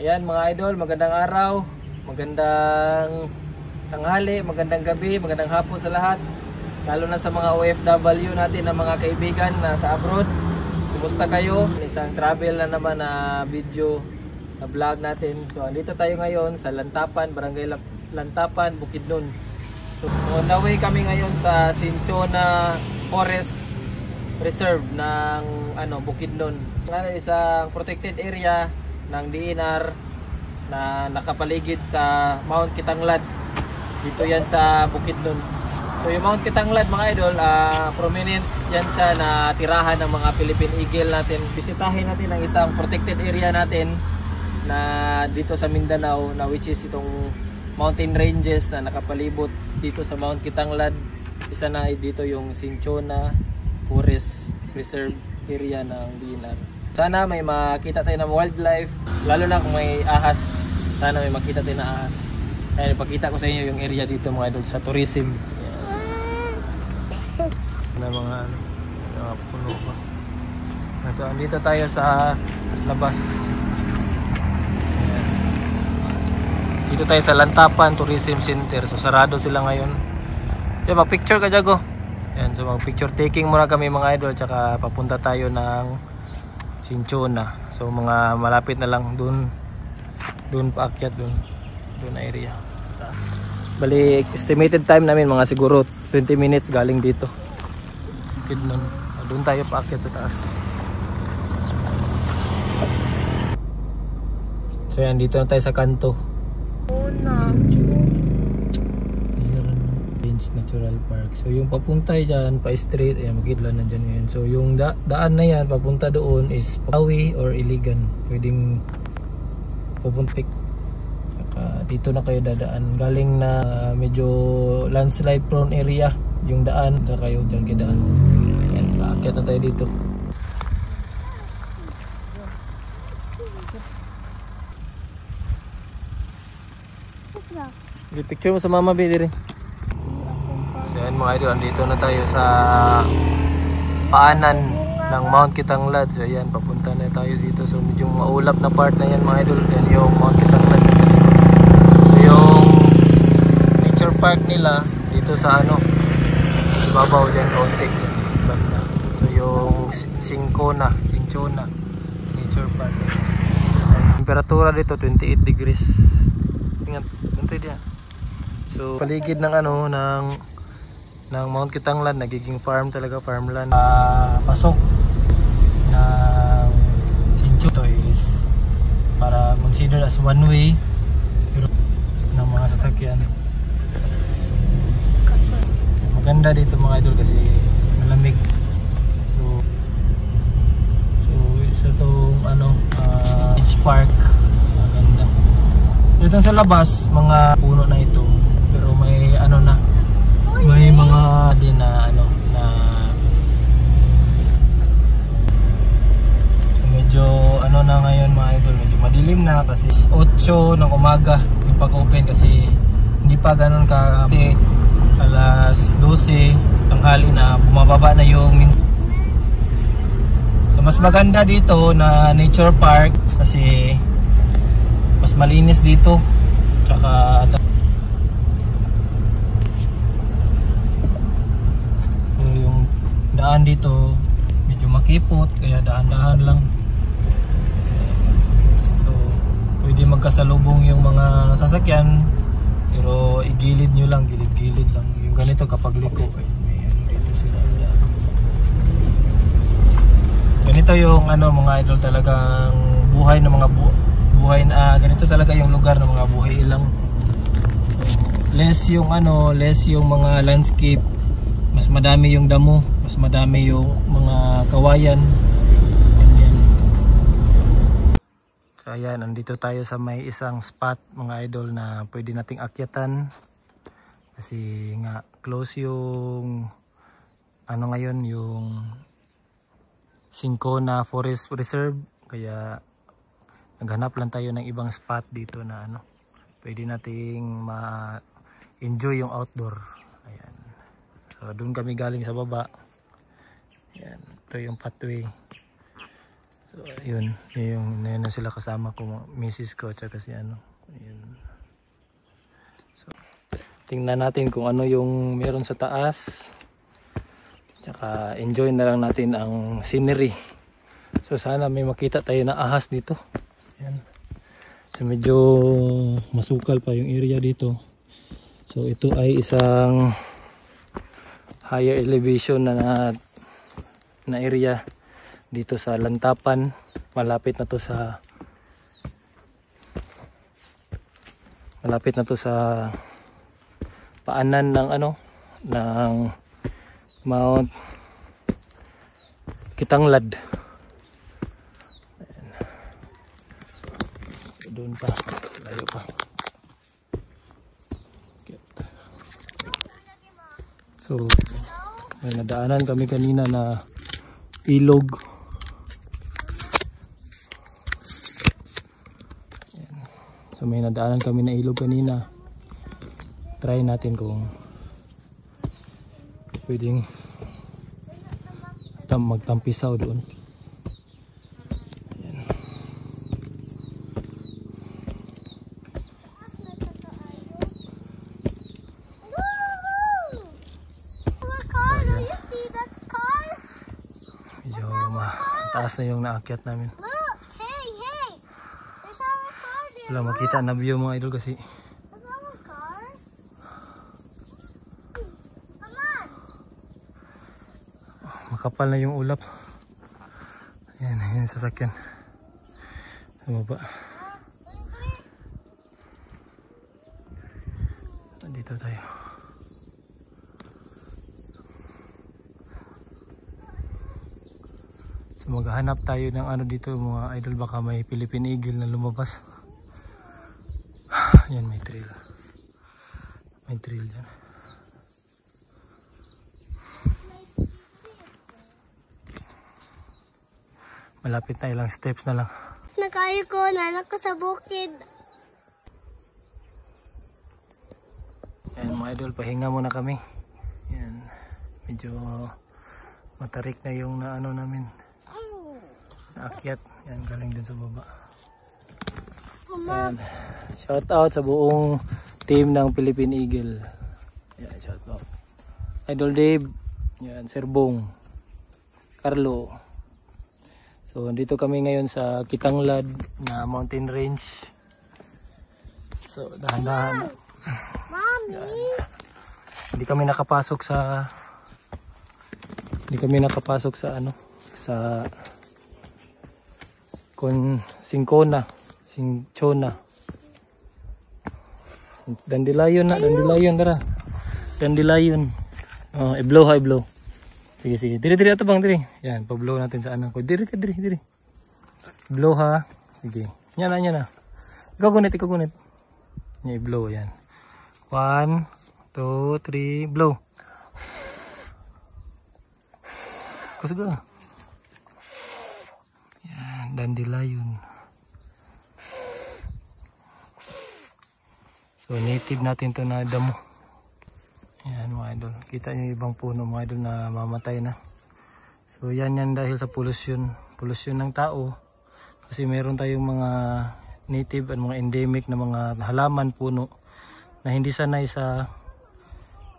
Ayan mga idol, magandang araw, magandang tanghali, magandang gabi, magandang hapon sa lahat. Lalo na sa mga OFW natin na mga kaibigan na sa abroad. Kumusta kayo? Isang travel na naman na video na vlog natin. So andito tayo ngayon sa Lantapan, Barangay Lantapan, Bukidnon. So on the way kami ngayon sa Cinchona Forest Reserve ng Bukidnon. Isang protected area ng DNR na nakapaligid sa Mount Kitanglad. Dito yan sa Bukidnon. So yung Mount Kitanglad mga idol, prominent yan siya na tirahan ng mga Philippine Eagle natin. Bisitahin natin ang isang protected area natin na dito sa Mindanao, na which is itong mountain ranges na nakapalibot dito sa Mount Kitanglad. Isa na dito yung Cinchona Forest Reserve area ng DNR. Sana may makita tayo ng wildlife, lalo na kung may ahas. Sana may makita tayo na ahas. Kaya ipakita ko sa inyo yung area dito mga idol sa tourism. Na mga puno pa. So andito tayo sa labas. Ayan. Dito tayo sa Lantapan Tourism Center. So sarado sila ngayon. Diyan, mag-picture ka Jago. Ayan, so mag-picture taking muna kami mga idol, tsaka papunta tayo ng Cinchona. So mga malapit na lang doon paakyat doon area. Bali estimated time namin mga siguro 20 minutes galing dito. Kidnon. Doon tayo paakyat sa taas. So yan, dito na tayo sa kanto. Natural Park. So yung papunta dyan, pa straight, ayan, magkidlan na dyan yun. So yung daan na yan, papunta doon is Pawi or Iligan. Pwedeng pupuntik. Dito na kayo dadaan. Galing na medyo landslide prone area yung daan. Dito kayo dyan kidaan. Ayan, paakyat na tayo dito. Picture mo sa mama Billy rin. So yan mga idol, andito na tayo sa paanan ng Mount Kitanglad. So yan, papunta na tayo dito. So medyo maulap na part na yan mga idol. Yan yung Mount Kitanglad. So yung nature park nila dito sa ibabaw dyan, konti. So yung Cinchona Nature Park. Temperatura dito 28 degrees. Ingat, ganito diyan. So paligid ng ng Mount Kitanglad, nagiging farm talaga, farmland. Pasok ng Cinchona is para consider as one way pero ng mga sasakyan. Maganda dito mga idol kasi malamig. So isa tong beach park. Maganda. Dito sa labas, mga puno na ito. Pero may may mga din na medyo na ngayon mga idol, medyo madilim na kasi 8 ng umaga yung pag-open kasi hindi pa ganoon ka alas 12 tanghali na bumababa na yung. So mas maganda dito na nature park kasi mas malinis dito, tsaka yung daan dito medyo makipot kaya dahan-dahan lang. So pwede magkasalubong yung mga sasakyan pero igilid nyo lang, gilid-gilid lang. Yung ganito kapag liko may dito sila. Ganito yung mga idol, talagang buhay ng mga buhay na ganito talaga yung lugar ng mga buhay ilang. Less yung mga landscape, mas madami yung damo, mas madami yung mga kawayan. Ganyan. So ayan, andito tayo sa may isang spot mga idol na pwede nating akyatan kasi nga close yung ngayon yung Cinchona Forest Reserve, kaya naghanap lang tayo ng ibang spot dito na pwede nating ma-enjoy yung outdoor. Ayan. So doon kami galing sa baba. Ayan, ito yung pathway. So ayun, yung na sila kasama ko, misis ko at saka si ano. Ayun. So tingnan natin kung ano yung meron sa taas. Tsaka enjoy na lang natin ang scenery. So sana may makita tayo na ahas dito. Ayan. So medyo masukal pa yung area dito. So ito ay isang higher elevation na area dito sa Lantapan. Malapit na to sa paanan ng ano ng Mount Kitanglad. Ayan. Doon pa, layo pa. So may nadaanan kami kanina na ilog. Ayan. So may nadaanan kami na ilog kanina. Try natin kung pwedeng magtampisaw doon. Ayan. Medyo mataas na yung naakyat namin. Wala makita na view mga idol kasi makapal na yung ulap. Ayan, yung sasakyan sa baba. Dito tayo. So maghahanap tayo ng ano dito mga idol, baka may Philippine Eagle na lumabas. Ayan, may trail. May trail dyan. Malapit na, ilang steps na lang. Nakayo ko, nanak ko sa bukid. Ayan mga idol, pahinga muna kami. Ayan, medyo matarik na yung naano namin. Naakyat. Ayan, galing din sa baba. Ayan, shout out sa buong team ng Philippine Eagle. Ayan, shout out. Idol Dave, ayan, Sir Bong, Carlo. So dito kami ngayon sa Kitanglad na mountain range. So dahan-dahan. Mommy. Hindi kami nakapasok sa ano sa Cinchona. Dandelion tara. Dandelion. Oh, i-blow. Sige. Diri ato bang diri. Yan, pa-blow natin sa ano ko. Diri. Blow ha. Sige. Nya na. Ikaw gunit. Nya i-blow yan. 1 2 3 blow. Kusaga. Yan, dandelion. So native natin to na damo. Yan mga idol, kita nyo ibang puno mga idol na mamatay na. So yan dahil sa pollution ng tao. Kasi meron tayong mga native at mga endemic na mga halaman, puno na hindi sanay sa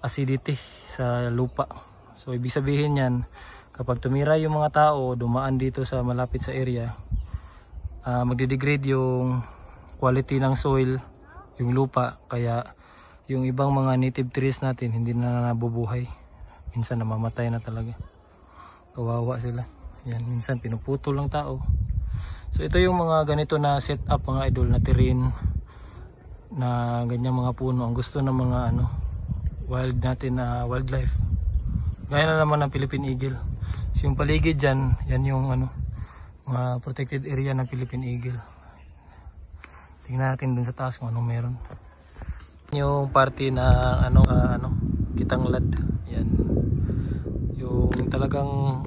acidity sa lupa. So ibig sabihin yan, kapag tumira yung mga tao, dumaan dito sa malapit sa area, magdidegrade yung quality ng soil, yung lupa, kaya yung ibang mga native trees natin hindi na nabubuhay. Minsan namamatay na talaga. Kawawa sila. Yan, minsan pinuputol lang tao. So ito yung mga ganito na setup mga idol na terrain na ganyan mga puno. Ang gusto ng mga wild natin na wildlife. Gaya na naman ng Philippine Eagle. So yung paligid dyan, yan yung mga protected area ng Philippine Eagle. Tingnan natin dun sa taas kung anong meron. Yung party na Kitanglad, yan yung talagang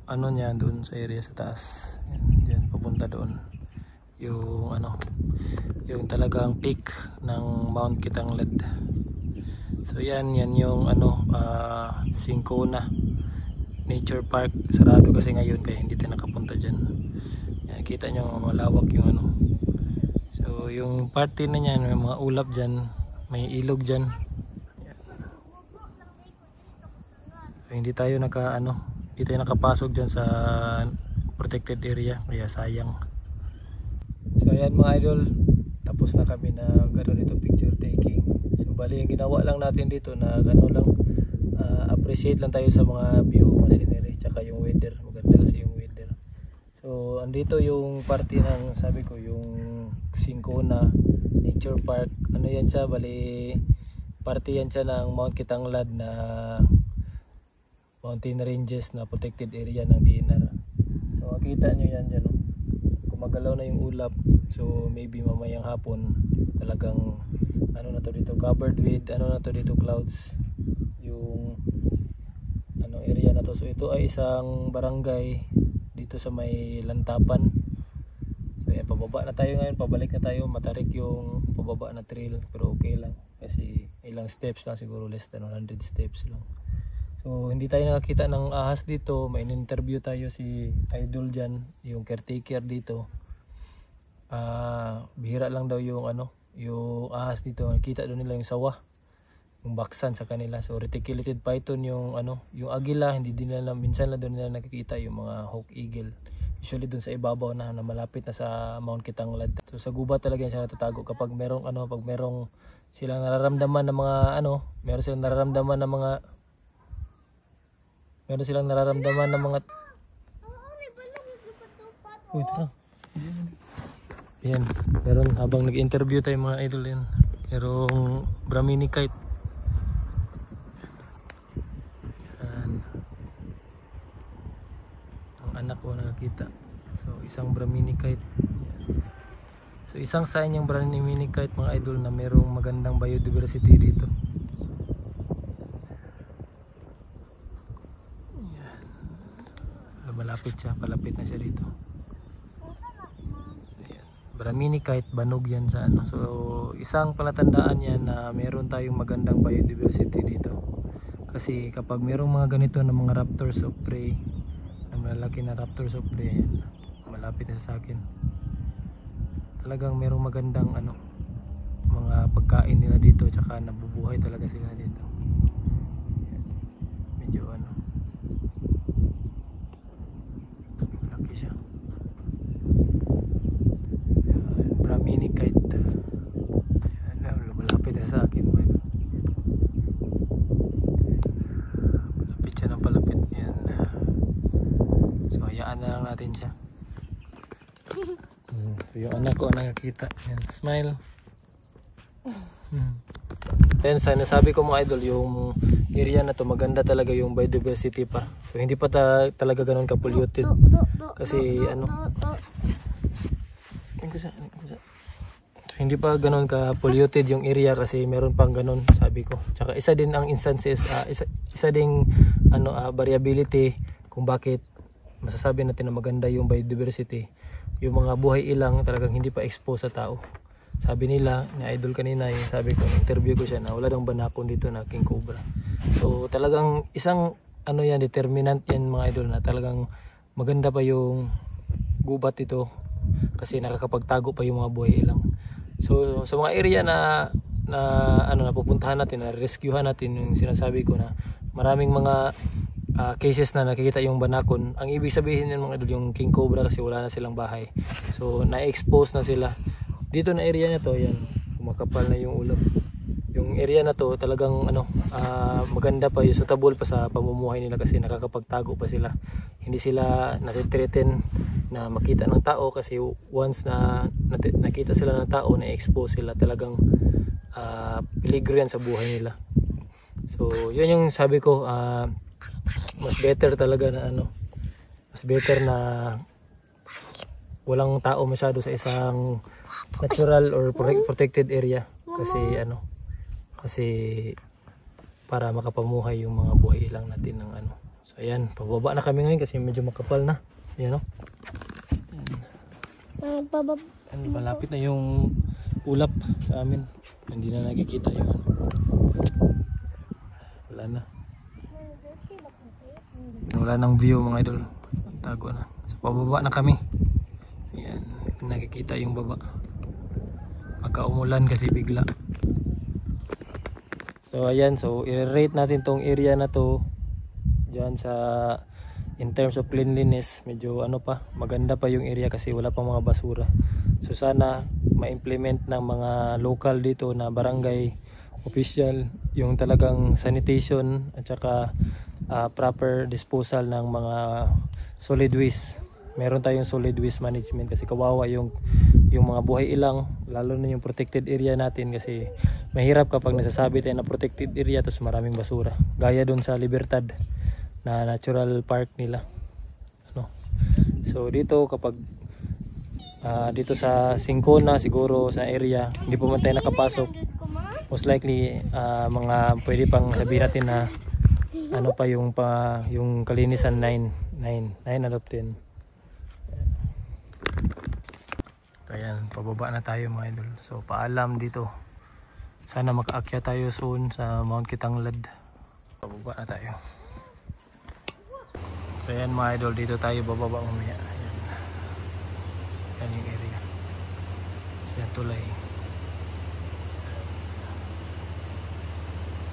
niya doon sa area sa taas, yan, dyan papunta doon yung yung talagang peak ng Mount Kitanglad. So yan yung Cinchona Nature Park, sarado kasi ngayon kaya hindi tayo nakapunta dyan. makikita nyo malawak yung ano. So yung party na niyan, may mga ulap dyan, may ilog dyan. So, hindi tayo hindi tayo nakapasok dyan sa protected area, kaya sayang. So ayan mga idol, tapos na kami na gano'n dito picture taking. So bali yung ginawa lang natin dito na appreciate lang tayo sa mga view, mga scenery, tsaka yung weather. Maganda kasi yung weather. So andito yung party ng sabi ko, yung Sincona Nature Park. Ano yan siya, bali party yan siya ng Mount Kitanglad na mountain ranges na protected area ng DNR. So makita nyo yan dyan, no? Gumagalaw na yung ulap. So maybe mamayang hapon talagang na to dito, covered with dito clouds yung area na to. So ito ay isang barangay dito sa may Lantapan. So yan, pababa na tayo ngayon, pabalik na tayo. Matarik yung pababa na trail, pero okay lang kasi ilang steps lang, siguro less than 100 steps lang. So hindi tayo nakakita ng ahas dito. May interview tayo si Idol dyan, yung caretaker dito. Bihira lang daw yung yung ahas dito. Nakita doon nila yung sawa, yung baksan sa kanila. So reticulated python yung yung agila, hindi din nila, minsan lang doon nila nakikita yung mga hawk eagle. Usually doon sa ibabaw na malapit na sa Mount Kitanglad. So sa gubat talaga siya natatago kapag merong pag merong silang nararamdaman ng mga meron silang nararamdaman ng mga Uy, ito na. Yan, meron habang nag-interview tayo mga idol yan. Merong Brahmini kite. Yan. Ang anak ko nakakita. So isang Brahmini kite. Yan. So isang sign yung Brahmini kite mga idol na merong magandang biodiversity dito. Malapit siya, palapit na siya dito. Ayan. Brahmini kite, banog yan sa So isang palatandaan yan na meron tayong magandang biodiversity dito. Kasi kapag merong mga ganito na mga raptors of prey, na malalaki na raptors of prey, ayan, malapit na sa akin. Talagang merong magandang mga pagkain nila dito, tsaka nabubuhay talaga sila dito. Ayan. Medyo Brahmini kite. Malapit na sa akin. Palapit siya ng palapit. Yan. So hayaan na lang natin siya. So, yung anak ko nakakita. Yan. Smile. Then sabi ko mga idol, yung area na to maganda talaga yung biodiversity pa. So hindi pa talaga ganun ka-polluted. Kasi hindi pa ganoon ka polluted yung area kasi meron pang ganoon, sabi ko. Tsaka isa din ang instances, isa ding variability kung bakit masasabi natin na maganda yung biodiversity. Yung mga buhay ilang talagang hindi pa exposed sa tao. Sabi nila, ni Idol kanina, yung sabi ko, interview ko siya na wala dang banakon dito na king cobra. So talagang isang determinant yan mga idol na talagang maganda pa yung gubat ito kasi nakakapagtago pa yung mga buhay ilang. So sa mga area na napupuntahan natin, na rescuehan natin, yung sinasabi ko na maraming mga cases na nakikita yung banakon. Ang ibig sabihin ng mga idol, yung king cobra kasi wala na silang bahay. So na-expose na sila. Dito na area na to, yan, kumakapal na yung ulap. Yung area na to talagang maganda pa, yung suitable pa sa pamumuhay nila kasi nakakapagtago pa sila. Hindi sila natitreaten na makita ng tao kasi once na nakita sila ng tao, na-expose sila, talagang peligro yan sa buhay nila. So yun yung sabi ko, mas better talaga na mas better na walang tao masyado sa isang natural or protected area kasi para makapamuhay yung mga buhay lang natin ng So ayan, pababa na kami ngayon kasi medyo makapal na. Ayan, no? Malapit na yung ulap sa amin. Hindi na nakikita yung wala na. Wala nang view mga idol. Tago na. So pababa na kami. Ayan. nakikita yung baba. Pagka-umulan kasi bigla. So ayan, so i-rate natin tong area na to diyan sa in terms of cleanliness. Medyo ano pa, maganda pa yung area kasi wala pang mga basura. So sana ma-implement ng mga local dito na barangay official yung talagang sanitation at saka proper disposal ng mga solid waste. Meron tayong solid waste management kasi kawawa yung mga buhay ilang, lalo na yung protected area natin kasi mahirap kapag nasasabi tayo na protected area tapos maraming basura. Gaya doon sa Libertad na natural park nila. Ano? So dito kapag dito sa Singkona siguro sa area hindi pa man tayo nakapasok, most likely mga pwede pang sabihin natin na ano pa yung kalinisan 9 out of 10. Ayan, pababa na tayo mga idol. So paalam dito. Sana makaakyat tayo soon sa Mount Kitanglad. Pababa na tayo. So ayan mga idol, dito tayo bababa mamaya. Ayan. Yan yung area. Yan tulay.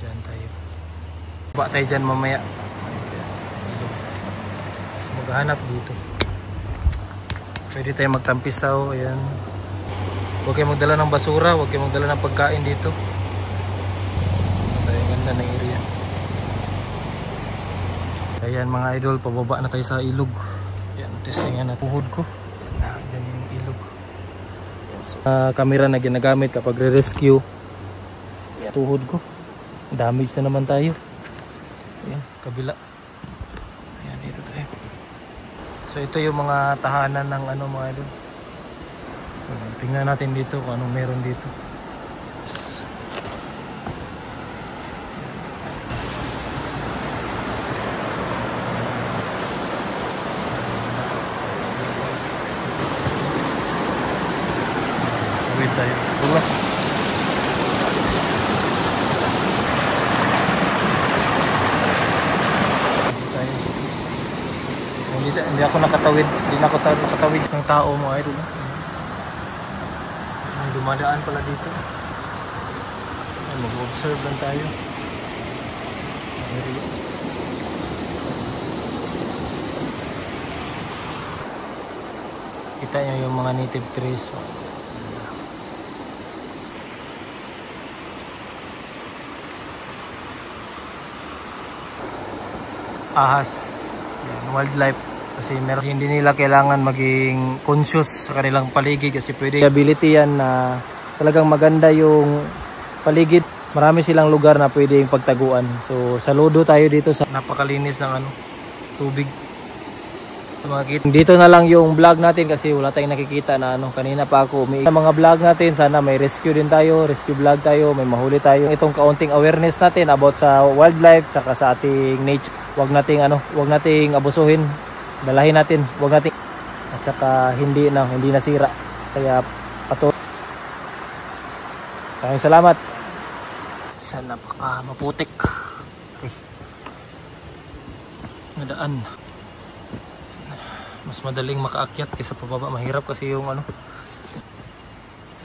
Diyan tayo. Baba tayo dyan mamaya. So maghanap dito. Pwede tayo magtampisaw. Ayan. Huwag kayo magdala ng basura, huwag kayo magdala ng pagkain dito. Ang ganda ng area. Ayan mga idol, pababa na tayo sa ilog. Ayan, testingan na tuhod ko. Diyan yung ilog. Camera na ginagamit kapag re-rescue. Ayan, tuhod ko. Damage na naman tayo. Ayan, kabila. Ayan, dito tayo. So ito yung mga tahanan ng ano mga idol. Tingnan natin dito kung anong meron dito. Wait tayo. Bulas. Hindi ako nakatawid. Hindi na ako nakatawid ng tao mga idol. Dumadaan pala dito. Mag-observe lang tayo. Kita nyo yung mga native trees. Ahas. Wildlife. Kasi meron, hindi nila kailangan maging conscious sa kanilang paligid kasi pwede ability yan na talagang maganda yung paligid. Marami silang lugar na pwedeng pagtaguan. So saludo tayo dito sa napakalinis ng tubig. Dito na lang yung vlog natin kasi wala tayong nakikita na kanina pa ako sa mga vlog natin. Sana may rescue din tayo, rescue vlog tayo, may mahuli tayo. Itong kaunting awareness natin about sa wildlife tsaka sa ating nature. Wag nating abusuhin. Dalahin natin, wag natin at saka hindi nasira. Kaya maraming salamat. Sa napaka maputik nadaan. Mas madaling makaakyat kaysa pababa. Mahirap kasi yung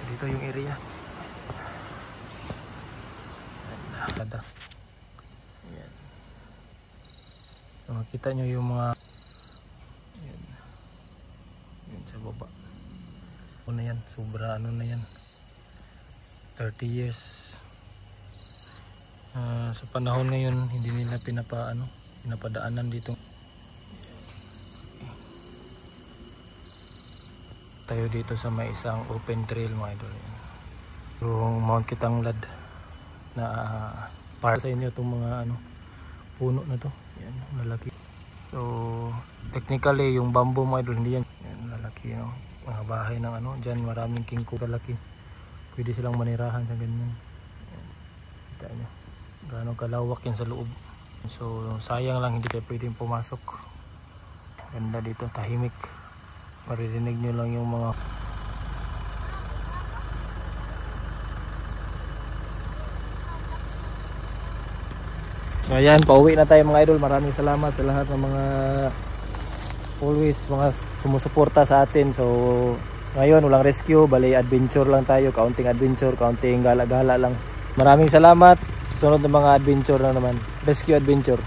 dito yung area. Ayan. So, makita nyo yung mga sa baba. Ano yan? Sobra na yan. 30 years. Sa panahon ngayon hindi nila pinapadaanan dito. Tayo dito sa may isang open trail mga idol. Yung Mount Kitanglad na para sa inyo itong mga puno na to. Yan, malaki. So technically yung bamboo mga idol hindi yan. Yan lalaki mga bahay ng diyan maraming kingko kalaki. Pwede silang manirahan sa ganyan. Yan. Kita nyo gaano kalawak yan sa loob. So sayang lang hindi tayo pwedeng pumasok. Ganda dito, tahimik. Maririnig nyo lang yung mga so ayan, pauwi na tayo mga idol. Maraming salamat sa lahat ng mga always mga sumusuporta sa atin. So Ngayon walang rescue, bali adventure lang tayo, kaunting adventure, kaunting gala-gala lang. Maraming salamat. Sunod na mga adventure na naman. Rescue adventure.